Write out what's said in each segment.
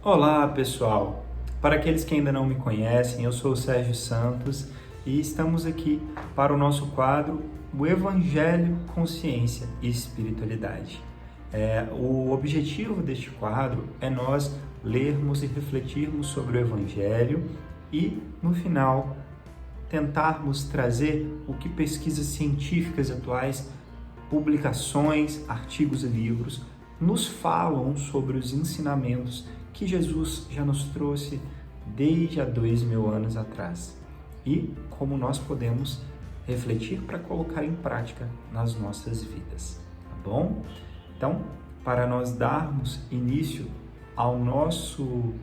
Olá, pessoal! Para aqueles que ainda não me conhecem, eu sou o Sérgio Santos e estamos aqui para o nosso quadro O Evangelho, Consciência e Espiritualidade. O objetivo deste quadro é nós lermos e refletirmos sobre o Evangelho e, no final, tentarmos trazer o que pesquisas científicas atuais, publicações, artigos e livros nos falam sobre os ensinamentos que Jesus já nos trouxe desde há 2000 anos atrás e como nós podemos refletir para colocar em prática nas nossas vidas, tá bom? Então, para nós darmos início ao nosso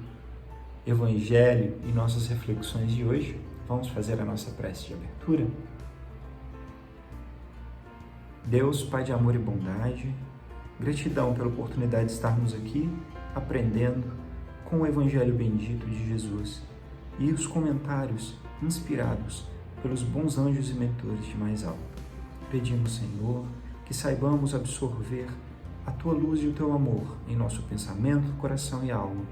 Evangelho e nossas reflexões de hoje, vamos fazer a nossa prece de abertura? Deus, Pai de amor e bondade, gratidão pela oportunidade de estarmos aqui aprendendo com o Evangelho bendito de Jesus e os comentários inspirados pelos bons anjos e mentores de mais alto. Pedimos, Senhor, que saibamos absorver a Tua luz e o Teu amor em nosso pensamento, coração e alma,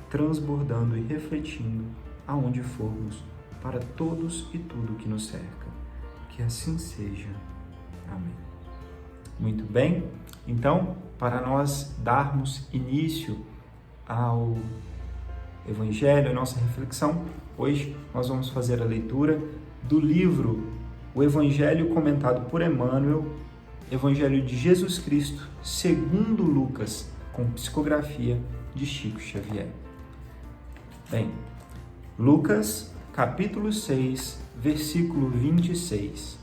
transbordando e refletindo aonde formos para todos e tudo que nos cerca. Que assim seja. Amém. Muito bem, então, para nós darmos início ao Evangelho, a nossa reflexão, hoje nós vamos fazer a leitura do livro O Evangelho comentado por Emmanuel, Evangelho de Jesus Cristo, segundo Lucas, com psicografia de Chico Xavier. Bem, Lucas, capítulo 6, versículo 26.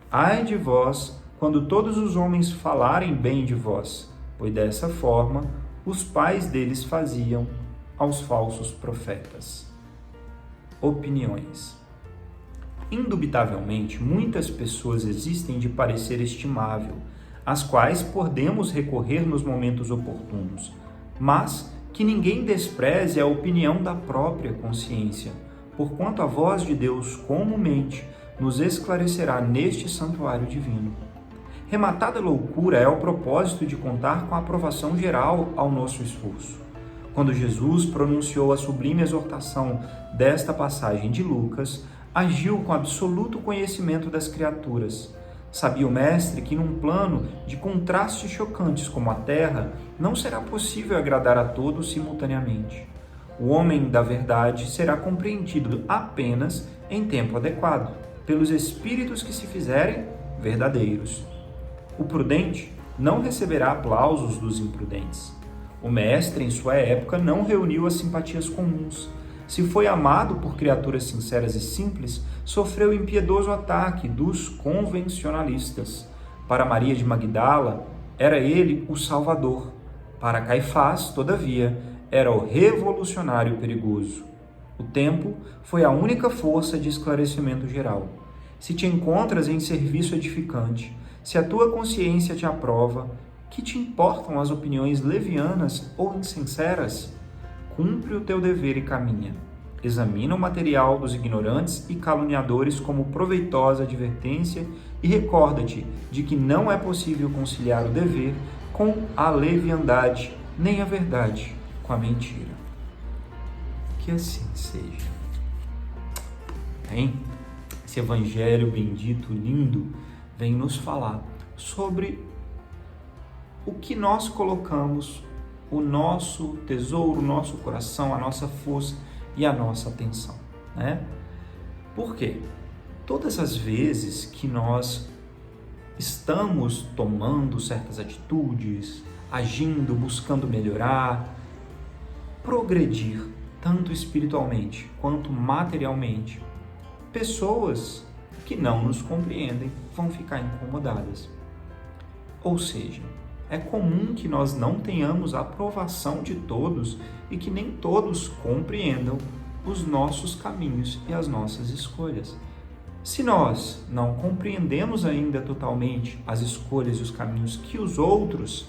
Ai de vós, quando todos os homens falarem bem de vós, pois dessa forma os pais deles faziam aos falsos profetas. Opiniões. Indubitavelmente, muitas pessoas existem de parecer estimável, às quais podemos recorrer nos momentos oportunos, mas que ninguém despreze a opinião da própria consciência, porquanto a voz de Deus comumente nos esclarecerá neste santuário divino. Rematada loucura é o propósito de contar com a aprovação geral ao nosso esforço. Quando Jesus pronunciou a sublime exortação desta passagem de Lucas, agiu com absoluto conhecimento das criaturas. Sabia o Mestre que num plano de contrastes chocantes como a Terra, não será possível agradar a todos simultaneamente. O homem da verdade será compreendido apenas em tempo adequado, pelos espíritos que se fizerem verdadeiros. O prudente não receberá aplausos dos imprudentes. O mestre, em sua época, não reuniu as simpatias comuns. Se foi amado por criaturas sinceras e simples, sofreu impiedoso ataque dos convencionalistas. Para Maria de Magdala, era ele o Salvador. Para Caifás, todavia, era o revolucionário perigoso. O tempo foi a única força de esclarecimento geral. Se te encontras em serviço edificante, se a tua consciência te aprova, que te importam as opiniões levianas ou insinceras? Cumpre o teu dever e caminha. Examina o material dos ignorantes e caluniadores como proveitosa advertência e recorda-te de que não é possível conciliar o dever com a leviandade, nem a verdade com a mentira. Que assim seja. Bem, esse evangelho bendito, lindo, vem nos falar sobre o que nós colocamos, o nosso tesouro, o nosso coração, a nossa força e a nossa atenção, né? Por quê? Todas as vezes que nós estamos tomando certas atitudes, agindo, buscando melhorar, progredir, tanto espiritualmente quanto materialmente, pessoas que não nos compreendem vão ficar incomodadas. Ou seja, é comum que nós não tenhamos a aprovação de todos e que nem todos compreendam os nossos caminhos e as nossas escolhas. Se nós não compreendemos ainda totalmente as escolhas e os caminhos que os outros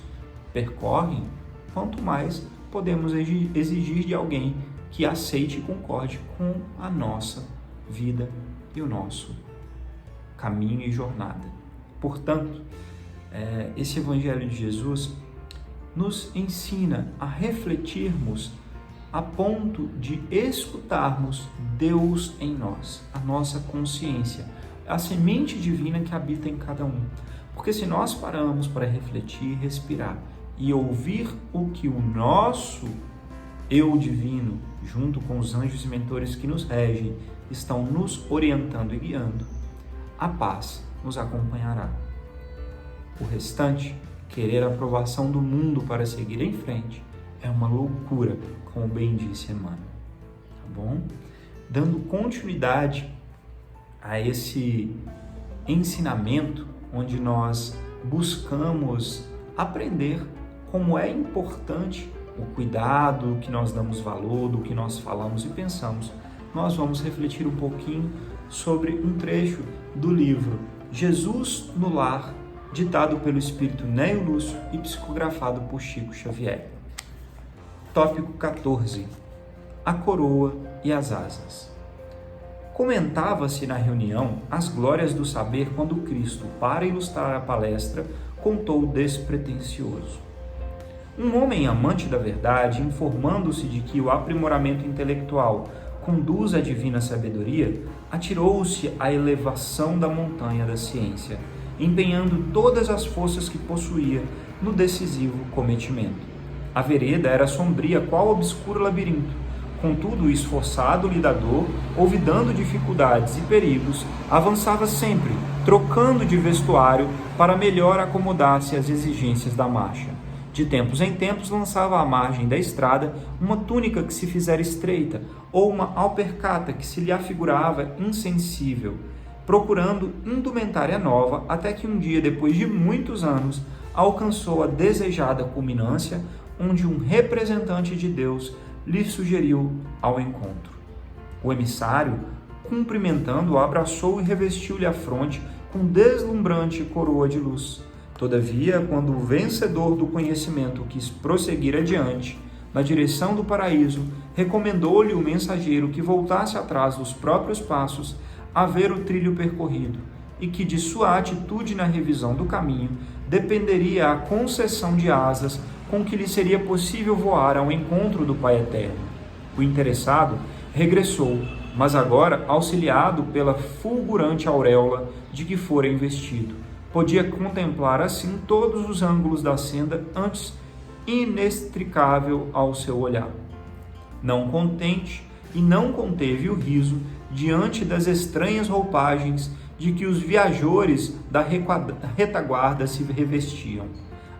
percorrem, quanto mais podemos exigir de alguém que aceite e concorde com a nossa vida e o nosso caminho e jornada. Portanto, esse Evangelho de Jesus nos ensina a refletirmos a ponto de escutarmos Deus em nós, a nossa consciência, a semente divina que habita em cada um. Porque se nós paramos para refletir, respirar e ouvir o que o nosso eu divino, junto com os anjos e mentores que nos regem, estão nos orientando e guiando, a paz nos acompanhará. O restante, querer a aprovação do mundo para seguir em frente, é uma loucura, como bem disse Emmanuel. Tá bom? Dando continuidade a esse ensinamento, onde nós buscamos aprender como é importante o cuidado, do que nós damos valor, do que nós falamos e pensamos, nós vamos refletir um pouquinho sobre um trecho do livro Jesus no Lar, ditado pelo espírito Nélio Lúcio e psicografado por Chico Xavier. Tópico 14. A coroa e as asas. Comentava-se na reunião as glórias do saber quando Cristo, para ilustrar a palestra, contou despretensioso. Um homem amante da verdade, informando-se de que o aprimoramento intelectual conduz à divina sabedoria, atirou-se à elevação da montanha da ciência, empenhando todas as forças que possuía no decisivo cometimento. A vereda era sombria qual obscuro labirinto. Contudo, o esforçado lidador, olvidando dificuldades e perigos, avançava sempre, trocando de vestuário para melhor acomodar-se às exigências da marcha. De tempos em tempos lançava à margem da estrada uma túnica que se fizera estreita, ou uma alpercata que se lhe afigurava insensível, procurando indumentária nova, até que um dia, depois de muitos anos, alcançou a desejada culminância, onde um representante de Deus lhe sugeriu ao encontro. O emissário, cumprimentando-o, abraçou e revestiu-lhe a fronte com deslumbrante coroa de luz. Todavia, quando o vencedor do conhecimento quis prosseguir adiante, na direção do paraíso, recomendou-lhe o mensageiro que voltasse atrás dos próprios passos a ver o trilho percorrido, e que de sua atitude na revisão do caminho dependeria a concessão de asas com que lhe seria possível voar ao encontro do Pai Eterno. O interessado regressou, mas agora auxiliado pela fulgurante auréola de que fora investido. Podia contemplar assim todos os ângulos da senda, antes inextricável ao seu olhar. Não contente e não conteve o riso diante das estranhas roupagens de que os viajores da retaguarda se revestiam.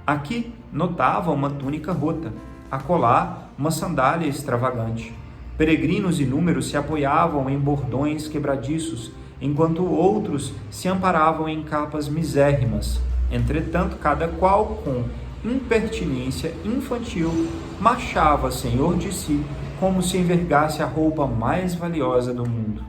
Aqui notava uma túnica rota, acolá uma sandália extravagante. Peregrinos inúmeros se apoiavam em bordões quebradiços, enquanto outros se amparavam em capas misérrimas. Entretanto, cada qual, com impertinência infantil, marchava senhor de si, como se envergasse a roupa mais valiosa do mundo.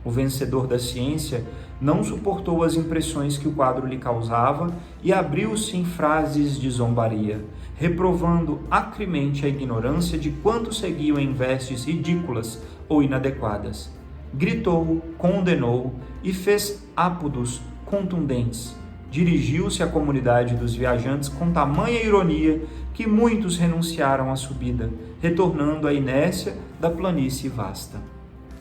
O vencedor da ciência não suportou as impressões que o quadro lhe causava e abriu-se em frases de zombaria, reprovando acremente a ignorância de quantos seguiam em vestes ridículas ou inadequadas. Gritou, condenou e fez ápodos contundentes. Dirigiu-se à comunidade dos viajantes com tamanha ironia que muitos renunciaram à subida, retornando à inércia da planície vasta.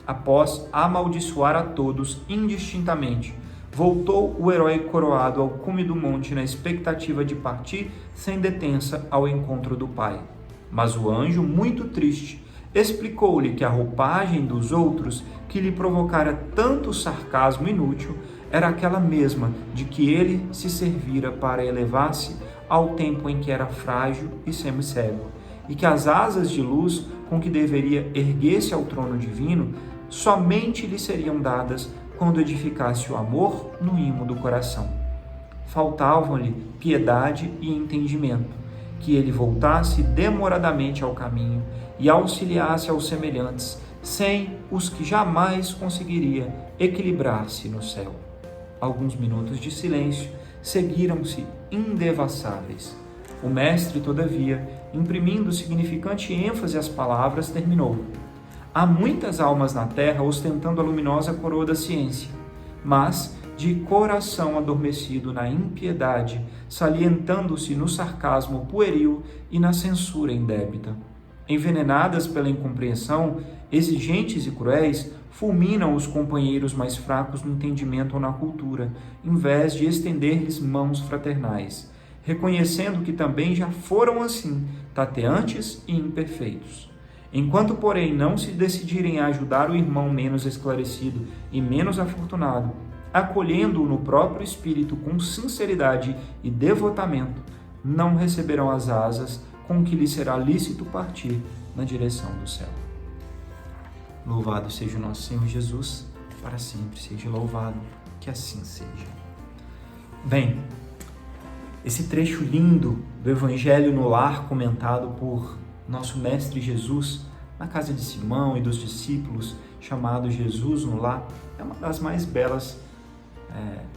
Após amaldiçoar a todos indistintamente, voltou o herói coroado ao cume do monte na expectativa de partir sem detença ao encontro do Pai. Mas o anjo, muito triste, explicou-lhe que a roupagem dos outros, que lhe provocara tanto sarcasmo inútil, era aquela mesma de que ele se servira para elevar-se ao tempo em que era frágil e semicego, e que as asas de luz com que deveria erguer-se ao trono divino somente lhe seriam dadas quando edificasse o amor no imo do coração. Faltavam-lhe piedade e entendimento, que ele voltasse demoradamente ao caminho e auxiliasse aos semelhantes, sem os que jamais conseguiria equilibrar-se no céu. Alguns minutos de silêncio seguiram-se indevassáveis. O mestre, todavia, imprimindo significante ênfase às palavras, terminou: há muitas almas na terra ostentando a luminosa coroa da ciência, mas de coração adormecido na impiedade, salientando-se no sarcasmo pueril e na censura indébita. envenenadas pela incompreensão, exigentes e cruéis, fulminam os companheiros mais fracos no entendimento ou na cultura, em vez de estender-lhes mãos fraternais, reconhecendo que também já foram assim, tateantes e imperfeitos. Enquanto, porém, não se decidirem a ajudar o irmão menos esclarecido e menos afortunado, acolhendo-o no próprio espírito com sinceridade e devotamento, não receberão as asas com que lhes será lícito partir na direção do céu. Louvado seja o nosso Senhor Jesus, para sempre seja louvado, que assim seja. Bem, esse trecho lindo do Evangelho no Lar, comentado por nosso Mestre Jesus, na casa de Simão e dos discípulos, chamado Jesus no Lar, é uma das mais belas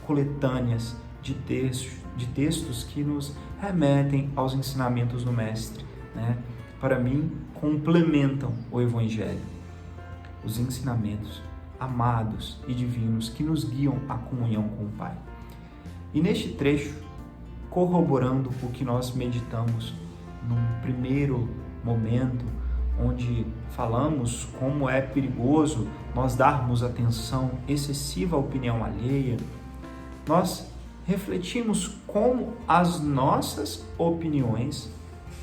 coletâneas de textos que nos remetem aos ensinamentos do Mestre, né? Para mim, complementam o Evangelho, os ensinamentos amados e divinos que nos guiam à comunhão com o Pai. E neste trecho, corroborando o que nós meditamos num primeiro momento, onde falamos como é perigoso nós darmos atenção excessiva à opinião alheia, nós refletimos como as nossas opiniões,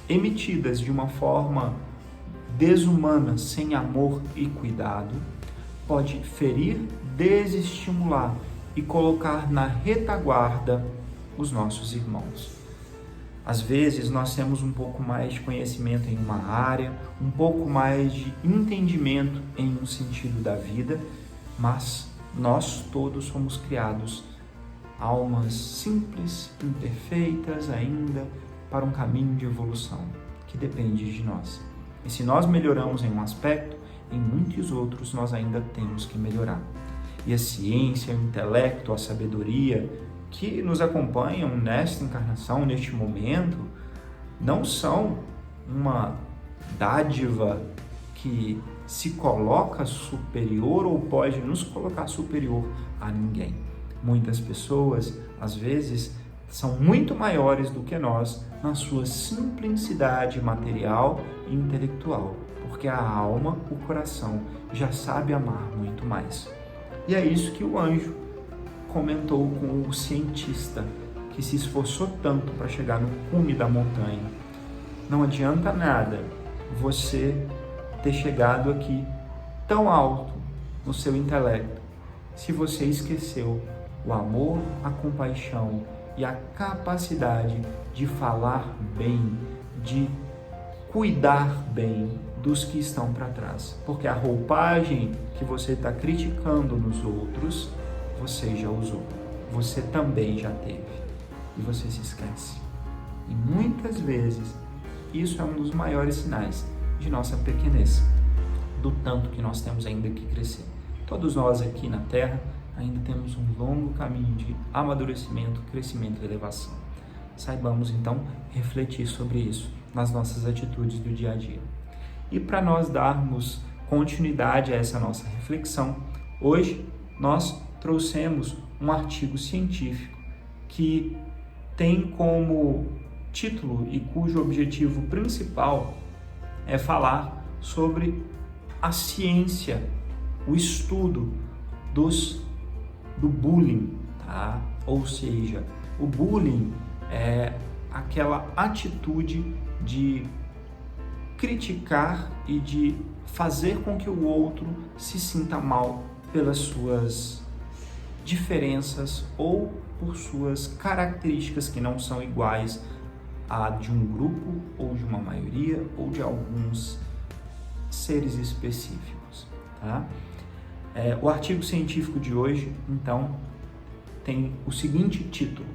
emitidas de uma forma desumana, sem amor e cuidado, pode ferir, desestimular e colocar na retaguarda os nossos irmãos. Às vezes nós temos um pouco mais de conhecimento em uma área, um pouco mais de entendimento em um sentido da vida, mas nós todos somos criados almas simples, imperfeitas ainda, para um caminho de evolução que depende de nós. E se nós melhoramos em um aspecto, em muitos outros nós ainda temos que melhorar. E a ciência, o intelecto, a sabedoria que nos acompanham nesta encarnação, neste momento, não são uma dádiva que se coloca superior ou pode nos colocar superior a ninguém. Muitas pessoas, às vezes, são muito maiores do que nós na sua simplicidade material e intelectual, porque a alma, o coração, já sabe amar muito mais. E é isso que o anjo comentou com o cientista que se esforçou tanto para chegar no cume da montanha. Não adianta nada você ter chegado aqui tão alto no seu intelecto se você esqueceu o amor, a compaixão e a capacidade de falar bem, de cuidar bem dos que estão para trás. Porque a roupagem que você está criticando nos outros, você já usou, você também já teve, e você se esquece. E muitas vezes isso é um dos maiores sinais de nossa pequenez, do tanto que nós temos ainda que crescer. Todos nós aqui na Terra ainda temos um longo caminho de amadurecimento, crescimento e elevação. Saibamos então refletir sobre isso nas nossas atitudes do dia a dia. E para nós darmos continuidade a essa nossa reflexão, hoje nós trouxemos um artigo científico que tem como título e cujo objetivo principal é falar sobre a ciência, o estudo do bullying, tá? Ou seja, o bullying é aquela atitude de criticar e de fazer com que o outro se sinta mal pelas suas diferenças ou por suas características que não são iguais à de um grupo ou de uma maioria ou de alguns seres específicos, tá? O artigo científico de hoje, então, tem o seguinte título: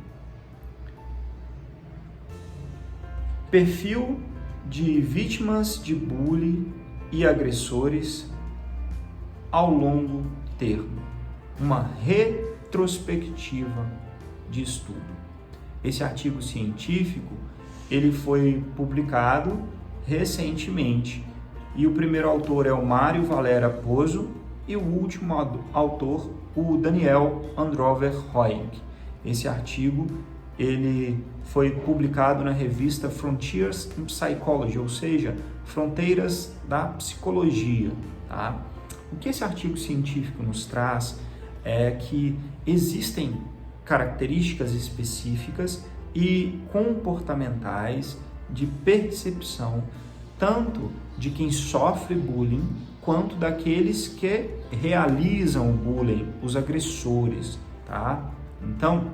Perfil de vítimas de bullying e agressores ao longo termo. Uma retrospectiva de estudo. Esse artigo científico, ele foi publicado recentemente e o primeiro autor é o Mário Valera Pozzo e o último autor, o Daniel Androver Roig. Esse artigo ele foi publicado na revista Frontiers in Psychology, ou seja, Fronteiras da Psicologia. Tá? O que esse artigo científico nos traz é que existem características específicas e comportamentais de percepção, tanto de quem sofre bullying, quanto daqueles que realizam o bullying, os agressores, tá? Então,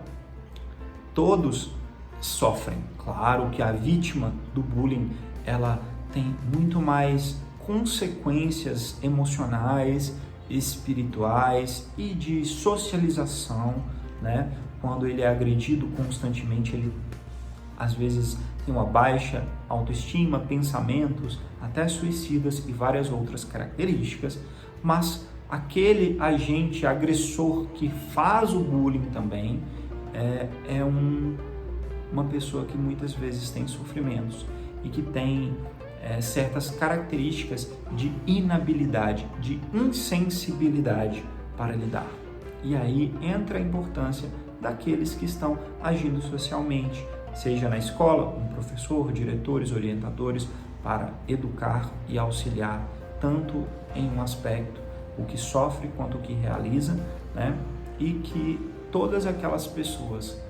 todos sofrem. Claro que a vítima do bullying, ela tem muito mais consequências emocionais, espirituais e de socialização, né? Quando ele é agredido constantemente, ele às vezes tem uma baixa autoestima, pensamentos, até suicidas e várias outras características, mas aquele agente agressor que faz o bullying também é uma pessoa que muitas vezes tem sofrimentos e que tem certas características de inabilidade, de insensibilidade para lidar. E aí entra a importância daqueles que estão agindo socialmente, seja na escola, um professor, diretores, orientadores, para educar e auxiliar tanto em um aspecto o que sofre quanto o que realiza, né? E que todas aquelas pessoas,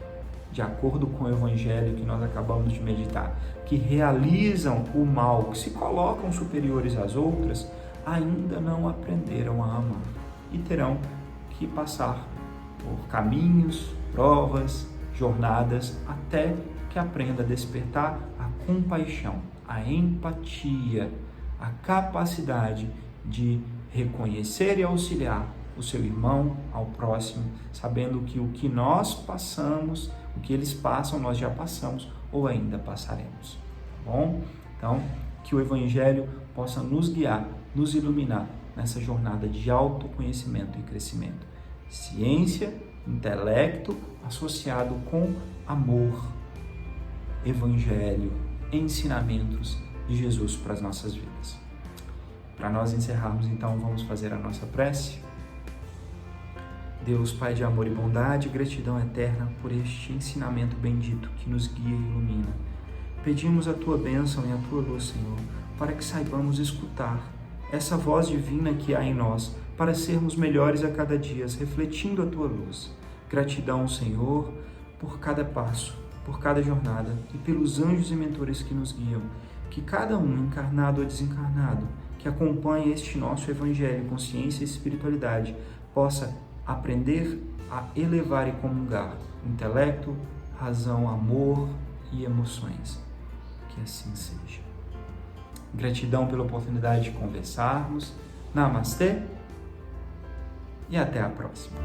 de acordo com o Evangelho que nós acabamos de meditar, que realizam o mal, que se colocam superiores às outras, ainda não aprenderam a amar e terão que passar por caminhos, provas, jornadas, até que aprenda a despertar a compaixão, a empatia, a capacidade de reconhecer e auxiliar o seu irmão ao próximo, sabendo que o que nós passamos, o que eles passam, nós já passamos ou ainda passaremos. Tá bom? Então, que o Evangelho possa nos guiar, nos iluminar nessa jornada de autoconhecimento e crescimento. Ciência, intelecto associado com amor, Evangelho, ensinamentos de Jesus para as nossas vidas. Para nós encerrarmos, então, vamos fazer a nossa prece. Deus, Pai de amor e bondade, gratidão eterna por este ensinamento bendito que nos guia e ilumina. Pedimos a Tua bênção e a Tua luz, Senhor, para que saibamos escutar essa voz divina que há em nós, para sermos melhores a cada dia, refletindo a Tua luz. Gratidão, Senhor, por cada passo, por cada jornada e pelos anjos e mentores que nos guiam. Que cada um, encarnado ou desencarnado, que acompanha este nosso Evangelho com ciência e espiritualidade, possa aprender a elevar e comungar intelecto, razão, amor e emoções. Que assim seja. Gratidão pela oportunidade de conversarmos. Namastê e até a próxima.